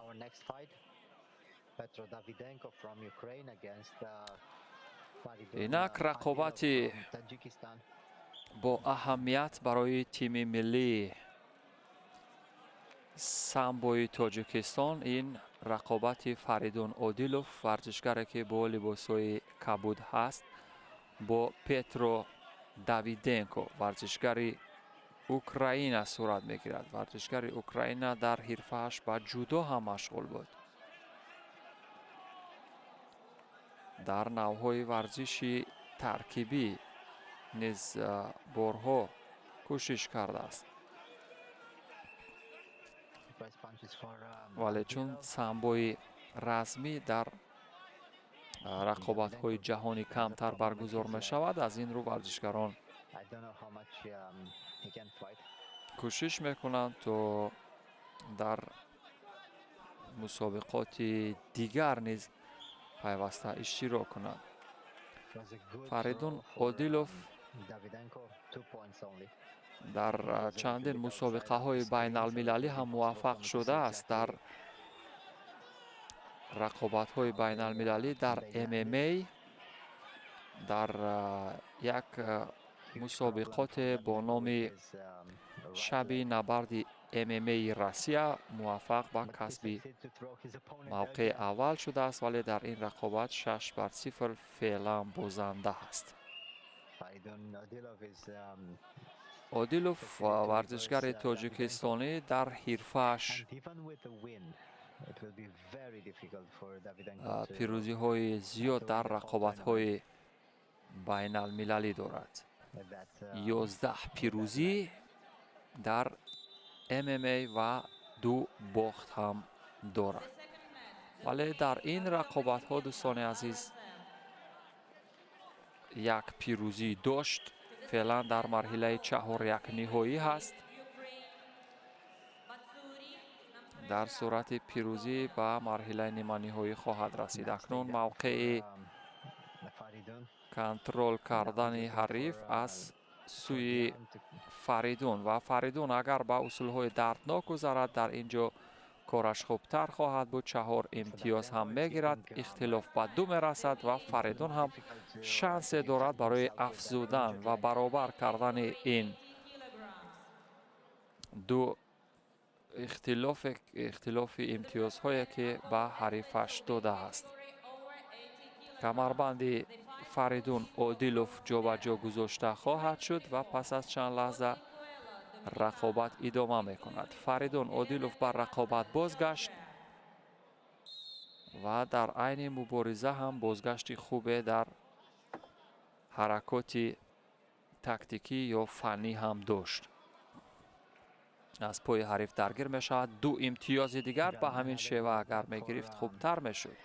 our next fight, Petro Davidenko from Ukraine against Faridun اینک Adilov رقابتی from Tajikistan. با اهمیت برای تیم ملی سامبوی تاجیکستان، این رقابت فریدون اودیلوف ورزشگری که با لباسای کبود هست با پترو داویدنکو ورزشگری اوکراین صورت میگیرد. ورزشگری اوکراین در حرفه‌اش با جودو هم مشغول بود. در نوعهای ورزشی ترکیبی نیز بارها کوشش کرده است. ولی چون سامبوی رسمی در رقابت‌های جهانی کمتر برگزار می شود، از این رو ورزشگران کوشش میکنند تا در مسابقات دیگر نیز پیوسته اشتراک کنند. فریدون اودیلوف در چندین مسابقه های بین المللی هم موفق شده است. در رقابت های بین المللی در MMA در یک مسابقات با نام شب نبرد MMA روسیه موفق به کسب موقع اول شده است، ولی در این رقابت 6-0 فعلا بازنده است. اودیلوف ورزشگر تاجیکستانی در حرفه‌اش پیروزی های زیاد در رقابت های بین المللی دارد. 11 پیروزی در MMA و 2 باخت هم دارد. ولی در این رقابت ها دوستان عزیز یک پیروزی داشت. فعلا در مرحله 4 نهایی هست. در صورت پیروزی به مرحله نیمه نهایی خواهد رسید. اکنون موقع کنترل کردن حریف از سوی فریدون و فریدون اگر به اصولهای دردناک گذرد در اینجا کارش خوبتر خواهد بود. 4 امتیاز هم میگیرد، اختلاف به 2 میرسد و فریدون هم شانس دارد برای افزودن و برابر کردن این دو اختلاف امتیازهایی که به حریفش داده است. کمربند فریدون اودیلوف جا به جا گذاشته خواهد شد و پس از چند لحظه رقابت ادامه می کند. فریدون اودیلوف بر رقابت بازگشت و در عین مبارزه هم بازگشت خوبه در حرکات تاکتیکی یا فنی هم داشت. از پای حریف درگیر می شود. 2 امتیاز دیگر به همین شیوه اگر می گرفت خوبتر می شد.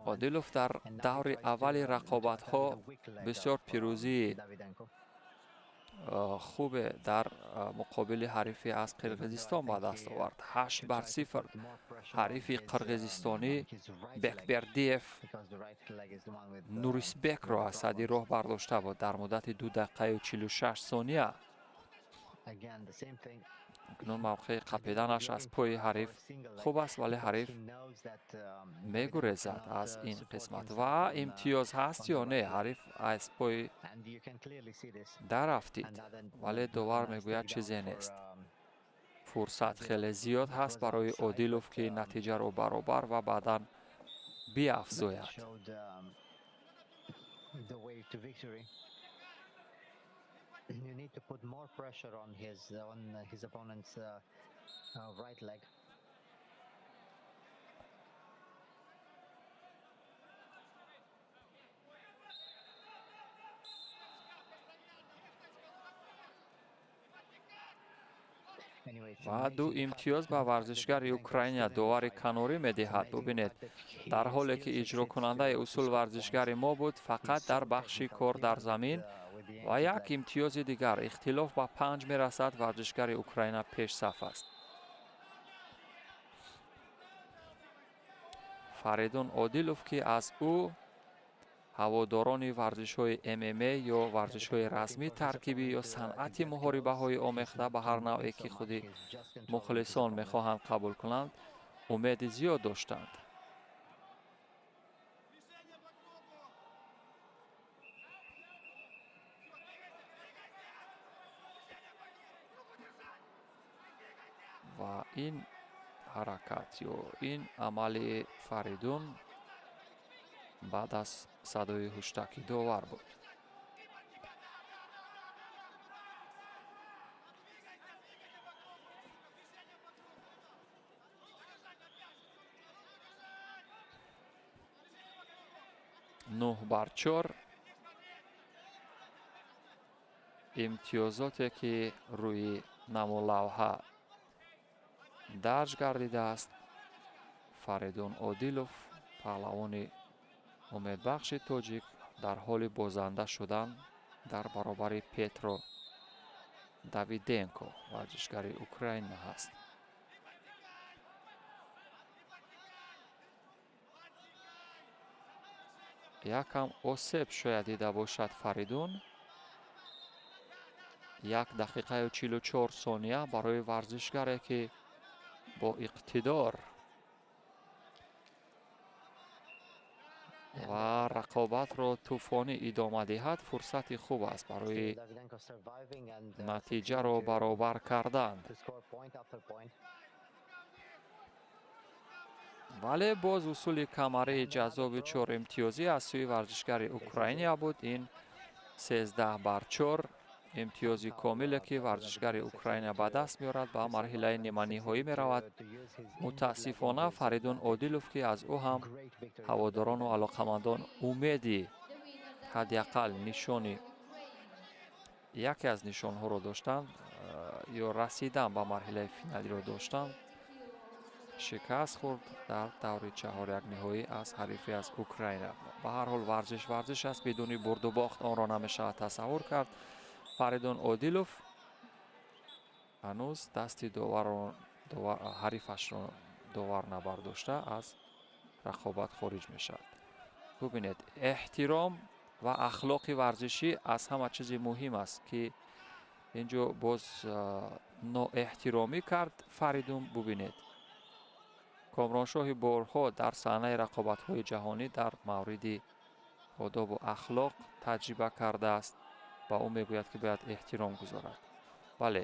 اودیلوف در دور اول رقابت ها بسیار پیروزی خوب در مقابل حریفی از قرقیزستان به دست آورد. 8-0 حریف قرقیزستانی بکبردیف نوریسبک را از صدی راه برداشته بود در مدت 2 دقیقه و 46 ثانیه. اکنون موقع قپیدنش از پای حریف خوب است، ولی حریف میگریزد از این قسمت. و امتیاز هست یا نه؟ حریف از پای در رفتید، ولی داور میگوید چیزی نیست. فرصت خیلی زیاد هست برای اودیلوف که نتیجه رو برابر و بعدا بیافزاید. You need to put more pressure on his opponent's right leg. و 2 امتیاز به ورزشگر اوکراین داور کناری میدهد. ببینید در حالی که اجرا کننده اصول ورزشگر ما بود فقط در بخش کار در زمین و 1 امتیاز دیگر اختلاف به 5 میرسد. ورزشگر اوکراین پیش صف است. فریدون اودیلوف که از او ҳаводорони варзишҳои ММА ё варзишҳои размӣ, таркибӣ ё санъати муҳорибаҳои омехта ба ҳар навъе ки худи мухлисон мехоҳанд қабул кунанд, умеди зиёд доштанд. ва ин ҳаракат ё ин амали Фаридун баъд аз садои ҳуштаки довар буд. нӯҳ бар чор имтиёзоте ки рӯи намулавҳа дарҷ гардидааст. Фаридун Одилов, паҳлавони умедбахши тоҷик, дар ҳоли бозанда шудан дар баробари Петро Давиденко, варзишгари Украина ҳаст. Якам осеб шояд дида бошад Фаридун. 1 дақиқаю 44 сония барои варзишгаре ки бо иқтидор ва рақобатро тӯфонӣ идома диҳад, фурсати хуб аст барои натиҷаро баробар кардан. вале боз усули камарии ҷаззоби 4 имтиёзӣ аз сӯи варзишгари Украина буд. ин 13 бар 4 имтиёзи комиле ки варзишгари Украина ба даст меорад, ба марҳилаи ниманиҳоӣ меравад. мутаассифона Фаридун Одилов, ки аз ӯ ҳам ҳаводорону алоқамандон умеди ҳадяқал нишони яке аз нишонҳоро доштанд ё расидан ба марҳилаи финалиро доштанд, шикаст хӯрд дар даври чаҳорякниҳоӣ аз ҳарифе аз Украина. ба ҳар ҳол варзиш аст, бидуни бурду бохт онро намешавад тасаввур кард. Фаридун Одилов ҳанӯз дасти ҳарифашро довар набардошта аз рақобат хориҷ мешавад. бубинед, эҳтиром ва ахлоқи варзишӣ аз ҳама чизи муҳим аст, ки инҷо боз ноэҳтиромӣ кард Фаридун. бубинед, Комроншоҳи борҳо дар саҳнаи рақобатҳои ҷаҳонӣ дар мавриди одобу ахлоқ таҷриба кардааст ва ӯ мегӯяд, ки бояд эҳтиром гузорад. бале,